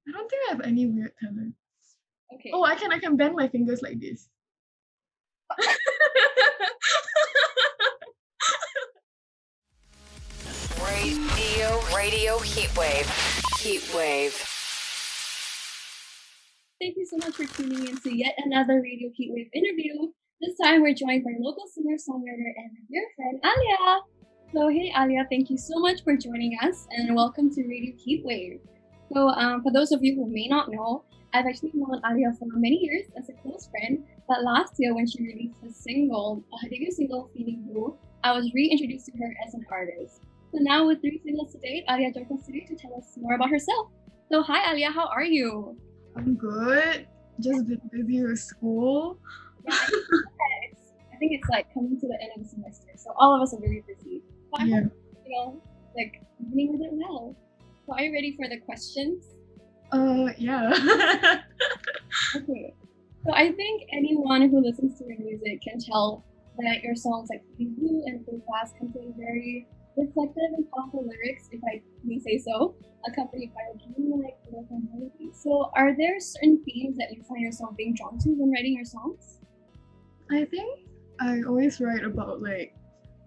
I don't think I have any weird talents. Okay. Oh, I can bend my fingers like this. Radio Heatwave. Heatwave. Thank you so much for tuning in to yet another Radio Heatwave interview. This time we're joined by local singer-songwriter and my dear friend Aaliya. So hey Aaliya, thank you so much for joining us and welcome to Radio Heatwave. So for those of you who may not know, I've actually known Aaliya for many years as a close friend, but last year when she released her debut single, Feeling Blue, I was reintroduced to her as an artist. So now with 3 singles to date, Aaliya joins us today to tell us more about herself. So hi Aaliya, how are you? I'm good. Just been busy with school. Yeah, I think it's like coming to the end of the semester, so all of us are very busy. But I hope, like dealing with it well. So are you ready for the questions? Yeah. Okay. So I think anyone who listens to your music can tell that your songs like Feeling Blue and Full Class contain very reflective and powerful lyrics, if I may say so, accompanied by a dreamlike lyrical melody. So are there certain themes that you find yourself being drawn to when writing your songs? I think I always write about like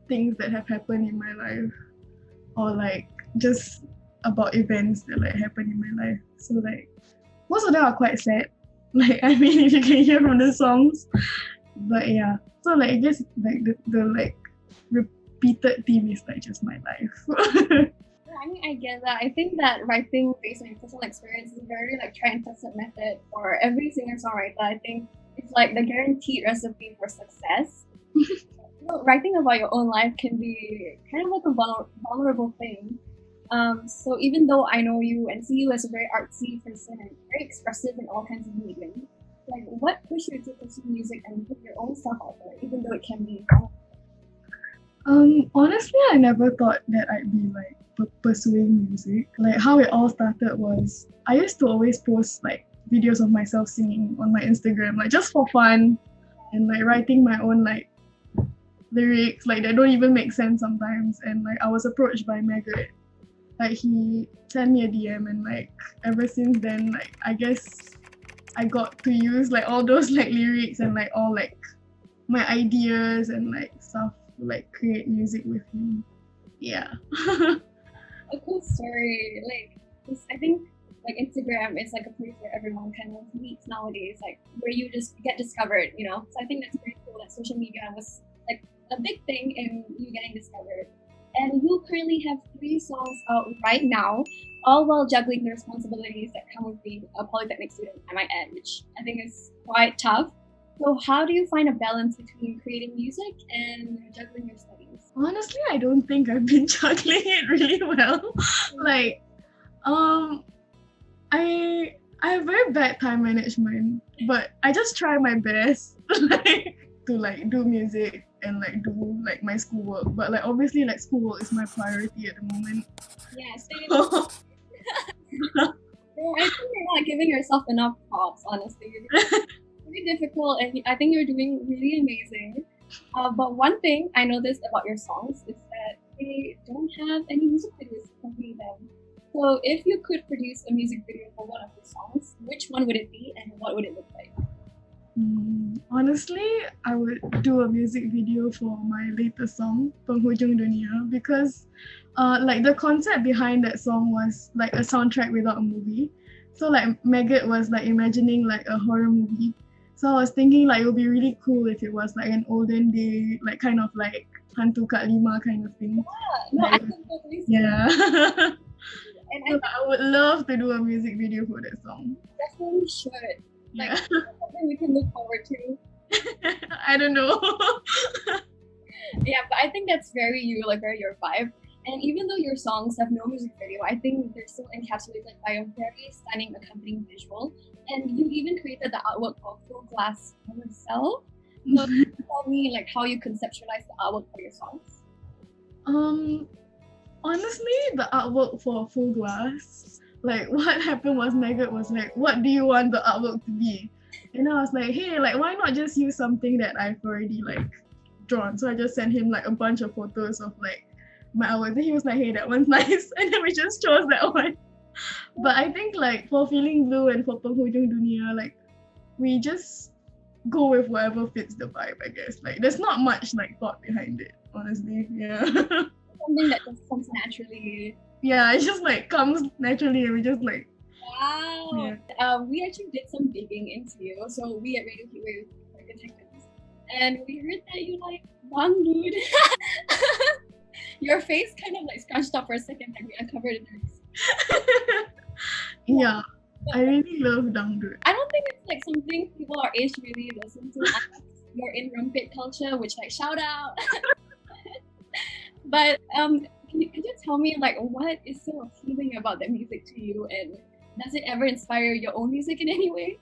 things that have happened in my life, or like just about events that like happen in my life. So like most of them are quite sad. Like I mean, if you can hear from the songs, but yeah. So like I guess like the like repeated theme is like just my life. I mean, I get that. I think that writing based on your personal experience is a very like tried and tested method for every singer-songwriter. I think it's like the guaranteed recipe for success. Writing about your own life can be kind of like a vulnerable thing. So even though I know you and see you as a very artsy person and very expressive in all kinds of mediums, like what pushed you to pursue music and put your own stuff out there, even though it can be Honestly, I never thought that I'd be like pursuing music. Like how it all started was I used to always post like videos of myself singing on my Instagram, like just for fun, and like writing my own like lyrics, like that don't even make sense sometimes. And like I was approached by Maggot. Like he sent me a DM, and like ever since then, like I guess I got to use like all those like lyrics and like all like my ideas and like stuff to like create music with him. Yeah. a cool story. I think like Instagram is like a place where everyone kind of meets nowadays, like where you just get discovered, you know. So I think that's very cool that social media was like a big thing in you getting discovered. And you currently have 3 songs out right now, all while juggling the responsibilities that come with being a polytechnic student, I might add, which I think is quite tough. So how do you find a balance between creating music and juggling your studies? Honestly, I don't think I've been juggling it really well. Like, I have very bad time management, but I just try my best like to like do music and like do like my schoolwork. But like obviously like schoolwork is my priority at the moment. Yeah, I think you're not giving yourself enough props, honestly. It's very difficult, and I think you're doing really amazing. But one thing I noticed about your songs is that they don't have any music videos to accompany them. So if you could produce a music video for one of your songs, which one would it be and what would it look like? Honestly, I would do a music video for my latest song, Penghujung Dunia, because like the concept behind that song was like a soundtrack without a movie. So like Maggot was like imagining like a horror movie. So I was thinking like it would be really cool if it was like an olden day, like kind of like Hantu Kak Lima kind of thing. No, like, I can totally see yeah. And so I would love to do a music video for that song. Definitely should. Like, Yeah. something we can look forward to. I don't know. Yeah, but I think that's very you, like very your vibe. And even though your songs have no music video, I think they're still encapsulated by a very stunning accompanying visual. And you even created the artwork for Full Glass yourself. So tell me like how you conceptualize the artwork for your songs. Honestly, the artwork for Full Glass, like what happened was Maggot was like, what do you want the artwork to be? And I was like, hey, like why not just use something that I've already like drawn? So I just sent him like a bunch of photos of like my artwork. Then he was like, hey, that one's nice. And then we just chose that one. But I think like for Feeling Blue and for Penghujung Dunia, like we just go with whatever fits the vibe, I guess. Like there's not much like thought behind it, honestly. Yeah. Something that just comes naturally. Yeah, it just like comes naturally and we just like Wow. yeah. We actually did some digging into you. So we at Radio Heatwave are detectives. And we heard that you like Dangdut. Your face kind of like scrunched up for a second and we uncovered it. Yeah. I really love Dangdut. I don't think it's like something people our age really listen to unless you're in rumpit culture, which like shout out. But could you tell me like what is so appealing about that music to you, and does it ever inspire your own music in any way?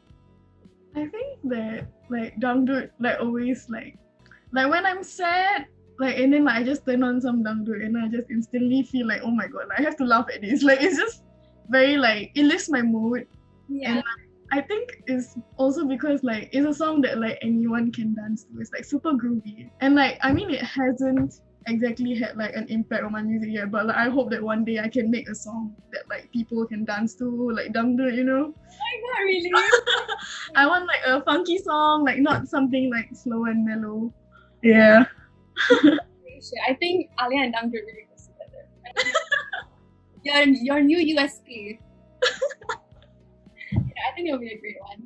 I think that like Dangdut like always like when I'm sad, like and then like I just turn on some Dangdut and I just instantly feel like, oh my god, like, I have to laugh at this. Like it's just very like it lifts my mood. Yeah. And I think it's also because like it's a song that like anyone can dance to. It's like super groovy. And like I mean it hasn't exactly had like an impact on my music yet, but like I hope that one day I can make a song that like people can dance to, like Dangdut, you know? Oh my god, really? I want like a funky song, like not something like slow and mellow. Yeah. I think Aaliya and Dangdut really goes together. Your new USP. Yeah, I think it'll be a great one.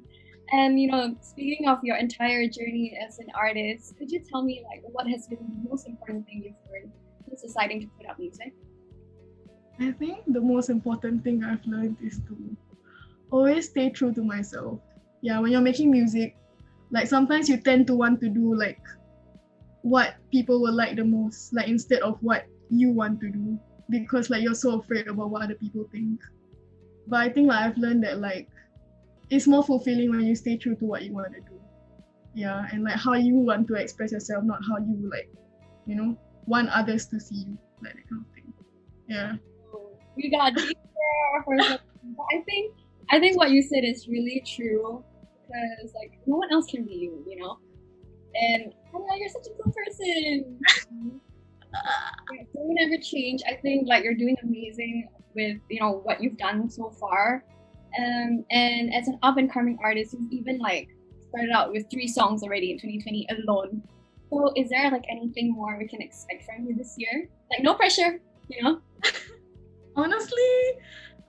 And you know, speaking of your entire journey as an artist, could you tell me like what has been the most important thing you've learned since deciding to put out music? I think the most important thing I've learned is to always stay true to myself. Yeah, when you're making music, like sometimes you tend to want to do like what people will like the most, like instead of what you want to do, because like you're so afraid about what other people think. But I think like I've learned that like it's more fulfilling when you stay true to what you want to do. Yeah, and like how you want to express yourself, not how you like, you know, want others to see you, like that kind of thing. Yeah. We got deep there for a second. But I think what you said is really true, because like no one else can be you, you know. And Aaliya, you're such a cool person. Yeah, don't ever change. I think like you're doing amazing with what you've done so far. And as an up and coming artist, you've even like started out with 3 songs already in 2020 alone. So is there like anything more we can expect from you this year? Like no pressure, you know? Honestly,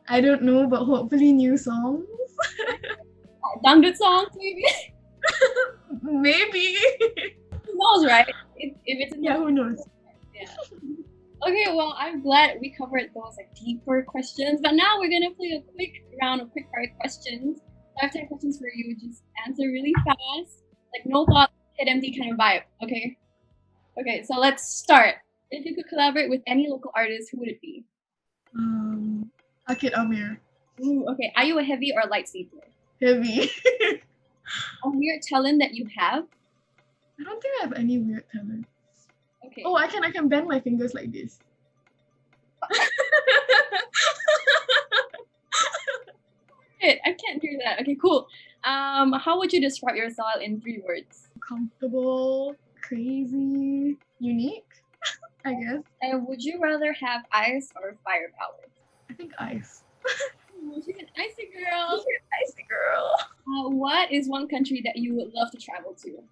I don't know, but hopefully new songs. Dangdut songs maybe? Maybe. Who knows, right? If it's in Yeah, who knows? Yeah. Okay, well, I'm glad we covered those like deeper questions, but now we're gonna play a quick round of quick fire questions. I have 10 questions for you. Just answer really fast, like no thought, hit empty kind of vibe. Okay. Okay, so let's start. If you could collaborate with any local artist, who would it be? Akid Amir. Ooh, okay. Are you a heavy or a light sleeper? Heavy. A weird talent that you have? I don't think I have any weird talent. Okay. Oh, I can bend my fingers like this. I can't do that. Okay, cool. How would you describe your style in 3 words? Comfortable, crazy, unique, I guess. And would you rather have ice or firepower? I think ice. She's an icy girl. Icy girl. What is one country that you would love to travel to?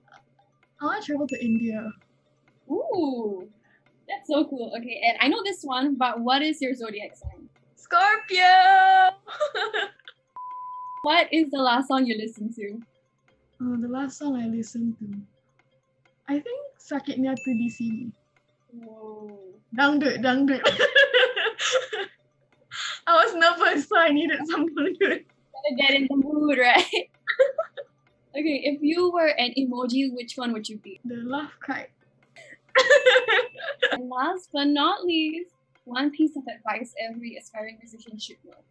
I want to travel to India. Ooh, that's so cool. Okay, and I know this one, but what is your zodiac sign? Scorpio! What is the last song you listened to? The last song I listened to, I think Sakitnya Tu Di Sini. Whoa. Dangdut. I was nervous, so I needed some dangdut. Gotta get in the mood, right? Okay, if you were an emoji, which one would you be? The laugh kite. And last but not least, one piece of advice every aspiring musician should know.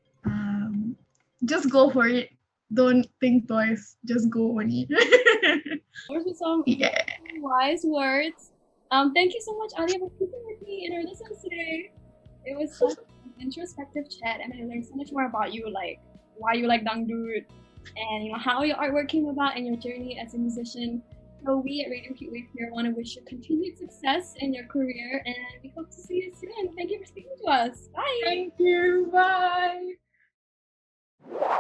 Just go for it. Don't think twice. Just go on it. Those are some wise words. Thank you so much, Aaliya, for speaking with me in our lessons today. It was such an introspective chat, and I learned so much more about you, like why you like Dangdut, and how your artwork came about and your journey as a musician. So we at Radio Heatwave here want to wish you continued success in your career, and we hope to see you soon. Thank you for speaking to us. Bye. Thank you. Bye. Heatwave.